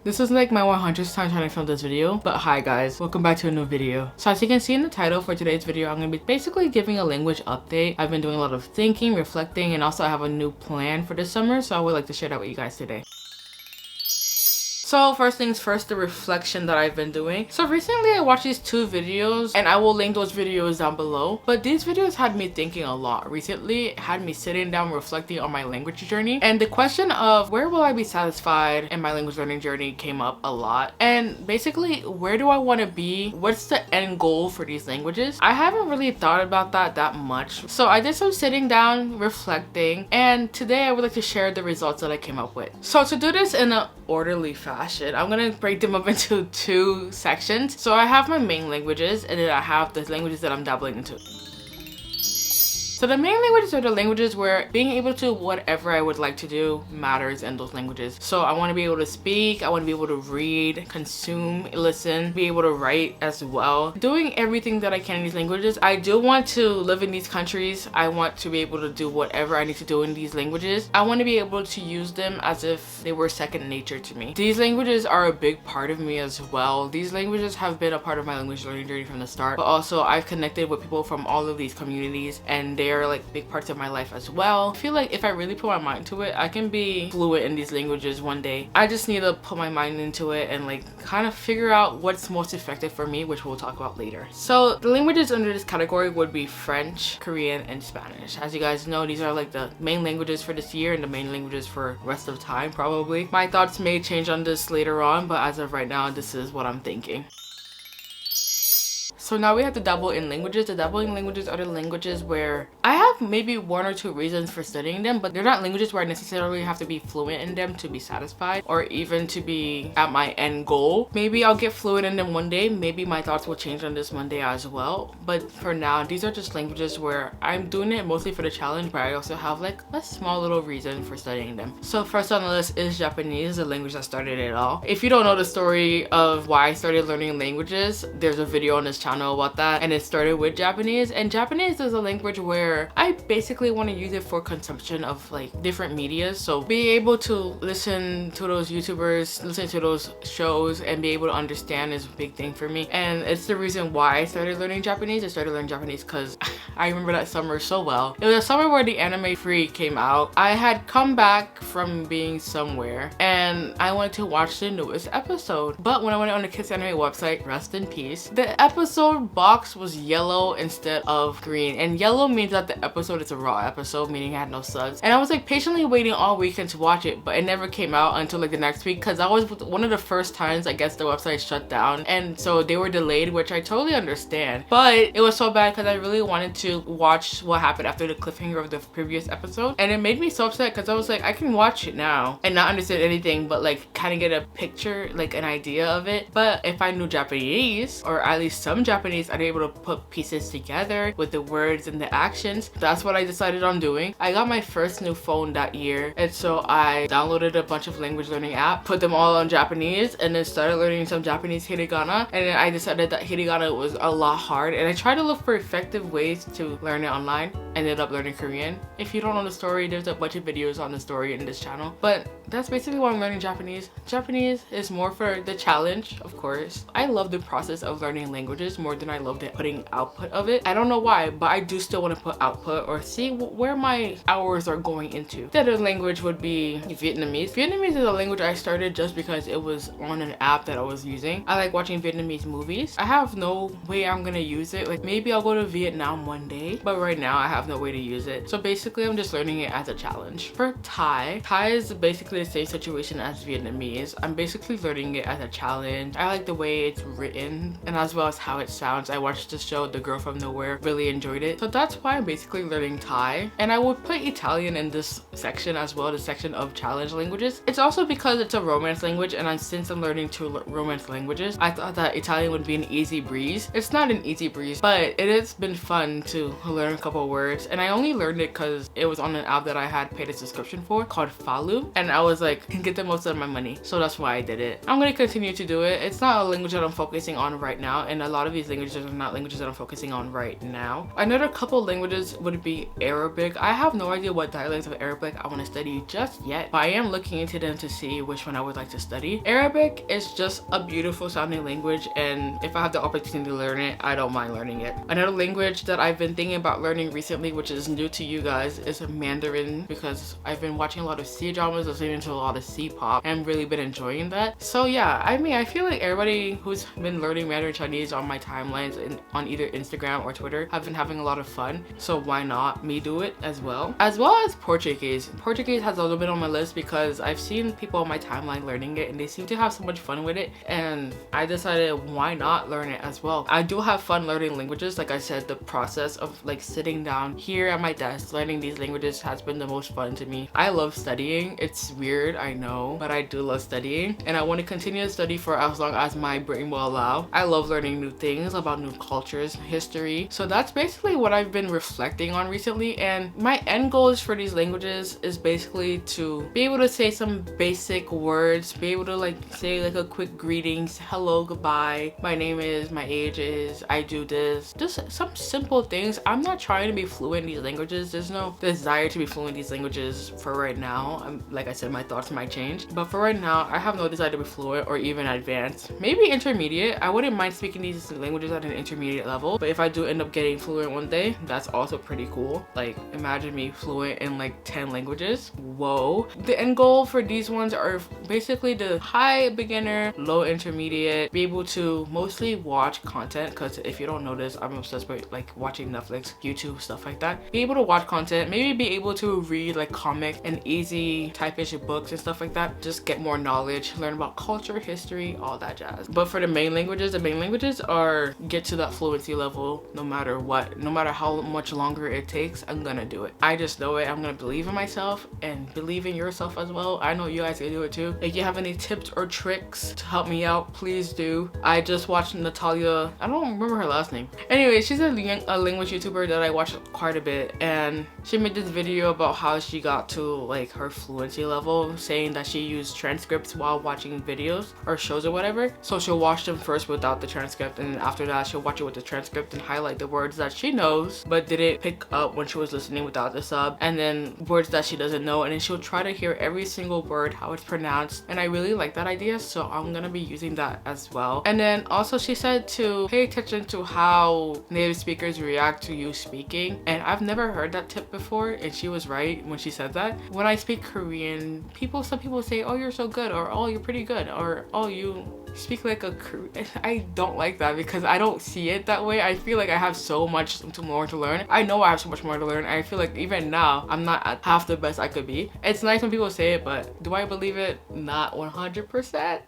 This is like my 100th time trying to film this video, but hi guys, welcome back to a new video. So as you can see in the title for today's video, I'm going to be basically giving a language update. I've been doing a lot of thinking, reflecting, and also I have a new plan for this summer, so I would like to share that with you guys today. So first things first, the reflection that I've been doing. So recently I watched these two videos and I will link those videos down below. But these videos had me thinking a lot. Recently, it had me sitting down reflecting on my language journey. And the question of where will I be satisfied in my language learning journey came up a lot. And basically, where do I want to be? What's the end goal for these languages? I haven't really thought about that much. So I did some sitting down, reflecting, and today I would like to share the results that I came up with. So to do this in an orderly fashion, I'm gonna break them up into two sections. So I have my main languages and then I have the languages that I'm dabbling into. So the main languages are the languages where being able to whatever I would like to do matters in those languages. So I want to be able to speak, I want to be able to read, consume, listen, be able to write as well. Doing everything that I can in these languages. I do want to live in these countries. I want to be able to do whatever I need to do in these languages. I want to be able to use them as if they were second nature to me. These languages are a big part of me as well. These languages have been a part of my language learning journey from the start, but also I've connected with people from all of these communities and they are like big parts of my life as well. I feel like if I really put my mind to it, I can be fluent in these languages one day. I just need to put my mind into it and like kind of figure out what's most effective for me, which we'll talk about later. So the languages under this category would be French, Korean, and Spanish. As you guys know, these are like the main languages for this year and the main languages for rest of time probably. My thoughts may change on this later on, but as of right now, this is what I'm thinking. So now we have the Dabble-in languages. The Dabble-in languages are the languages where I have maybe one or two reasons for studying them, but they're not languages where I necessarily have to be fluent in them to be satisfied or even to be at my end goal. Maybe I'll get fluent in them one day. Maybe my thoughts will change on this one day as well. But for now, these are just languages where I'm doing it mostly for the challenge, but I also have like a small little reason for studying them. So first on the list is Japanese, the language that started it all. If you don't know the story of why I started learning languages, there's a video on this channel about that, and it started with Japanese. And Japanese is a language where I basically want to use it for consumption of like different media. So being able to listen to those YouTubers, listen to those shows, and be able to understand is a big thing for me. And it's the reason why I started learning Japanese. I started learning Japanese because I remember that summer so well. It was a summer where the anime Free came out. I had come back from being somewhere and I wanted to watch the newest episode. But when I went on the Kids Anime website, rest in peace, the episode box was yellow instead of green, and yellow means that the episode is a raw episode, meaning it had no subs. And I was like patiently waiting all weekend to watch it, but it never came out until like the next week because that was one of the first times I guess the website shut down, and so they were delayed, which I totally understand. But it was so bad because I really wanted to watch what happened after the cliffhanger of the previous episode, and it made me so upset because I was like, I can watch it now and not understand anything but like kind of get a picture, like an idea of it. But if I knew Japanese, or at least some Japanese, I'd be able to put pieces together with the words and the actions. That's what I decided on doing. I got my first new phone that year, and so I downloaded a bunch of language learning apps, put them all on Japanese, and then started learning some Japanese hiragana. And then I decided that hiragana was a lot hard, and I tried to look for effective ways to learn it online. Ended up learning Korean. If you don't know the story, there's a bunch of videos on the story in this channel, but that's basically why I'm learning Japanese. Japanese is more for the challenge, of course. I love the process of learning languages more than I love the putting output of it. I don't know why, but I do still want to put output or see where my hours are going into. The other language would be Vietnamese. Vietnamese is a language I started just because it was on an app that I was using. I like watching Vietnamese movies. I have no way I'm gonna use it. Like maybe I'll go to Vietnam one day, but right now I have no way to use it. So basically I'm just learning it as a challenge. For Thai is basically the same situation as Vietnamese. I'm basically learning it as a challenge. I like the way it's written and as well as how it sounds. I watched the show The Girl From Nowhere, really enjoyed it. So that's why I'm basically learning Thai. And I would put Italian in this section as well, the section of challenge languages. It's also because it's a romance language, and since I'm learning two romance languages, I thought that Italian would be an easy breeze. It's not an easy breeze, but it has been fun to learn a couple words, and I only learned it because it was on an app that I had paid a subscription for called Falu, and I was like, get the most out of my money, so that's why I did it. I'm gonna continue to do it. It's not a language that I'm focusing on right now, and a lot of these languages are not languages that I'm focusing on right now. Another couple languages would be Arabic. I have no idea what dialects of Arabic I want to study just yet, but I am looking into them to see which one I would like to study. Arabic is just a beautiful sounding language, and if I have the opportunity to learn it, I don't mind learning it. Another language that I've been thinking about learning recently, which is new to you guys, is Mandarin, because I've been watching a lot of C-dramas, listening to a lot of C-pop, and really been enjoying that. So yeah, I mean, I feel like everybody who's been learning Mandarin Chinese on my timelines and on either Instagram or Twitter have been having a lot of fun, so why not me do it as well? As well as Portuguese. Portuguese has a little bit on my list because I've seen people on my timeline learning it and they seem to have so much fun with it, and I decided why not learn it as well. I do have fun learning languages. Like I said, the process of like sitting down here at my desk learning these languages has been the most fun to me. I love studying. It's weird, I know, but I do love studying, and I want to continue to study for as long as my brain will allow. I love learning new things about new cultures, history. So that's basically what I've been reflecting on recently, and my end goals for these languages is basically to be able to say some basic words, be able to like say like a quick greetings, hello, goodbye, my name is, my age is, I do this, just some simple things. I'm not trying to be fluent in these languages. There's no desire to be fluent in these languages for right now. Like I said, my thoughts might change, but for right now I have no desire to be fluent or even advanced. Maybe intermediate. I wouldn't mind speaking these languages at an intermediate level, but if I do end up getting fluent one day, that's also pretty cool. Like imagine me fluent in like 10 languages. Whoa. The end goal for these ones are basically the high beginner, low intermediate, be able to mostly watch content, because if you don't notice, I'm obsessed with like watching Netflix, YouTube, stuff like that. Be able to watch content, maybe be able to read like comic and easy type-ish books and stuff like that. Just get more knowledge, learn about culture, history, all that jazz. But for the main languages are get to that fluency level no matter what. No matter how much longer it takes, I'm gonna do it. I just know it. I'm gonna believe in myself and believe in yourself as well. I know you guys can do it too. If you have any tips or tricks to help me out, please do. I just watched Natalia, I don't remember her last name. Anyway, she's a language YouTuber that I watch quite a bit, and she made this video about how she got to like her fluency level, saying that she used transcripts while watching videos or shows or whatever. So she'll watch them first without the transcript, and then after that she'll watch it with the transcript and highlight the words that she knows but didn't pick up when she was listening without the sub, and then words that she doesn't know, and then she'll try to hear every single word, how it's pronounced. And I really like that idea, so I'm gonna be using that as well. And then also she said to pay attention to how native speakers react to you speaking, and I've never heard that tip before, and she was right when she said that. When I speak Korean, some people say, oh, you're so good, or oh, you're pretty good, or oh, you speak like a Korean. I don't like that because I don't see it that way. I feel like I have so much more to learn. I know I have so much more to learn. I feel like even now I'm not at half the best I could be. It's nice when people say it, but do I believe it? Not 100%.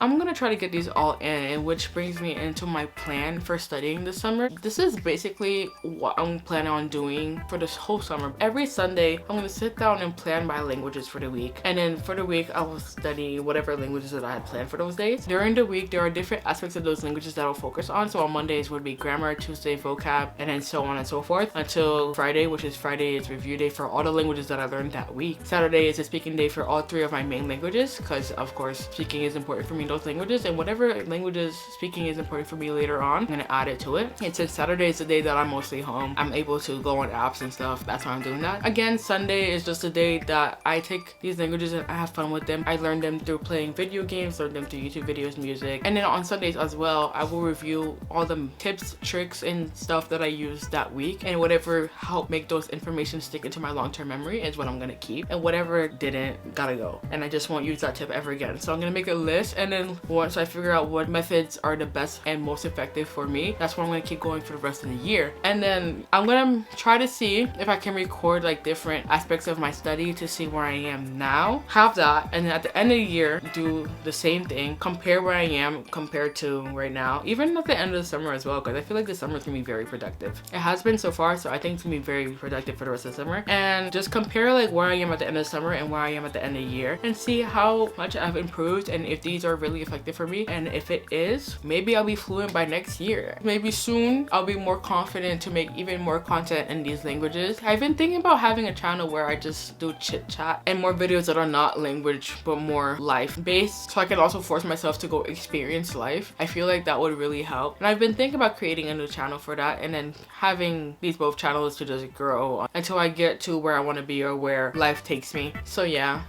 I'm gonna try to get these all in, which brings me into my plan for studying this summer. This is basically what I'm planning on doing for this whole summer. Every Sunday, I'm gonna sit down and plan my languages for the week. And then for the week, I will study whatever languages that I had planned for those days. During the week, there are different aspects of those languages that I'll focus on. So on Mondays would be grammar, Tuesday vocab, and then so on and so forth until Friday, which is Friday is review day for all the languages that I learned that week. Saturday is a speaking day for all 3 of my main languages, because of course speaking is important for me in those languages, and whatever languages speaking is important for me later on, I'm gonna add it to it. And since Saturday is the day that I'm mostly home, I'm able to go on apps and stuff. That's why I'm doing that. Again, Sunday is just a day that I take these languages and I have fun with them. I learn them through playing video games, learn them through YouTube videos, music. And then on Sundays as well, I will review all the tips, tricks, and stuff that I used that week, and whatever helped make those information stick into my long-term memory is what I'm gonna keep, and whatever didn't, gotta go. And I just won't use that tip ever again. So I'm gonna make a list, and then once I figure out what methods are the best and most effective for me, that's what I'm gonna keep going for the rest of the year. And then I'm gonna try to see if I can record like different aspects of my study to see where I am now, have that, and then at the end of the year do the same thing, compare where I am compared to right now, even at the end of the summer as well, because I feel like the summer is gonna be very productive. It has been so far, so I think it's gonna be very productive for the rest of the summer. And just compare like where I am at the end of the summer and where I am at the end of the year, and see how much I've improved, and if these are really really effective for me, and if it is, maybe I'll be fluent by next year. Maybe soon I'll be more confident to make even more content in these languages. I've been thinking about having a channel where I just do chit chat and more videos that are not language but more life based, so I can also force myself to go experience life. I feel like that would really help, and I've been thinking about creating a new channel for that, and then having these both channels to just grow until I get to where I want to be or where life takes me. So yeah.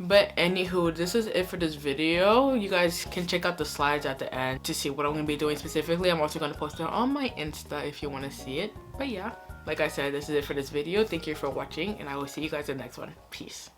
But anywho, this is it for this video. You guys can check out the slides at the end to see what I'm gonna be doing specifically. I'm also gonna post it on my Insta if you want to see it. But yeah, like I said, this is it for this video. Thank you for watching, and I will see you guys in the next one. Peace.